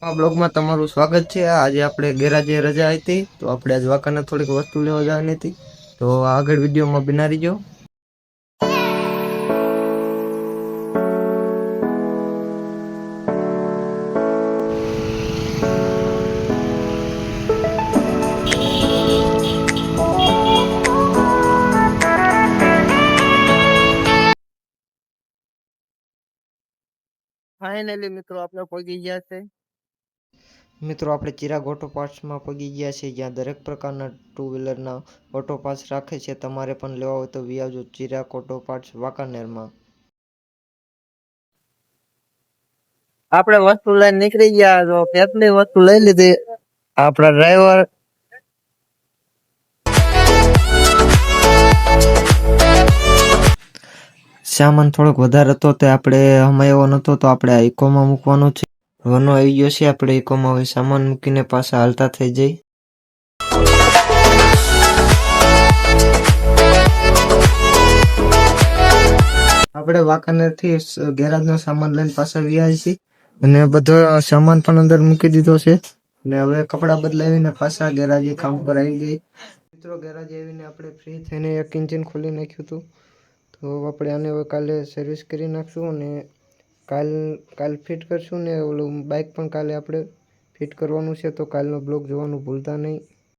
આ બ્લોગમાં તમારું સ્વાગત છે। આજે આપણે ગેરાજે રજા હતી તો આપણે આજ વાકાને થોડીક વસ્તુ લેવા જવાની હતી તો આગળ વિડીયોમાં બના રહીજો। ફાઇનલી મિત્રો આપણે પહોંચી ગયા છે। મિત્રો આપણે ચિરાગ ઓટો પાર્ટ્સમાં પહોંચી ગયા છે જ્યાં દરેક પ્રકારના ટુ વ્હીલરના ઓટો પાર્ટ્સ રાખે છે। તમારે પણ લેવા હોય તો વી આવજો ચિરાગ ઓટો પાર્ટ્સ વાંકાનેરમાં। આપણે વસ્તુ લઈને નીકળી ગયા તો કેટલી વસ્તુ લઈ લીધી। આપણા ડ્રાઈવર સામાન થોડોક વધારે હતો તે આપણે હમાયો નહોતો તો આપણે આ ઇકોમાં મૂકવાનો છે। વનો આવી ગયો છે। આપણે ઇકોમાં હવે સામાન મૂકીને પાછા હાલતા થઈ જઈ। આપણે વાંકાનેરથી ગેરાજનો સામાન લઈને પાછા વ્યા છીએ અને બધો સામાન પણ અંદર મૂકી દીધો છે અને હવે કપડાં બદલાવીને પાછા ગેરાજે કામ પર આવી ગઈ। મિત્રો ગેરાજે આવીને આપણે ફ્રી થઈને એક ઇન્જિન ખોલી નાખ્યું હતું તો આપણે આને હવે કાલે સર્વિસ કરી નાખશું અને કાલ ફિટ કરશું ને ઓલું બાઇક પણ કાલે આપણે ફિટ કરવાનું છે તો કાલનો બ્લોગ જોવાનું ભૂલતા નહીં।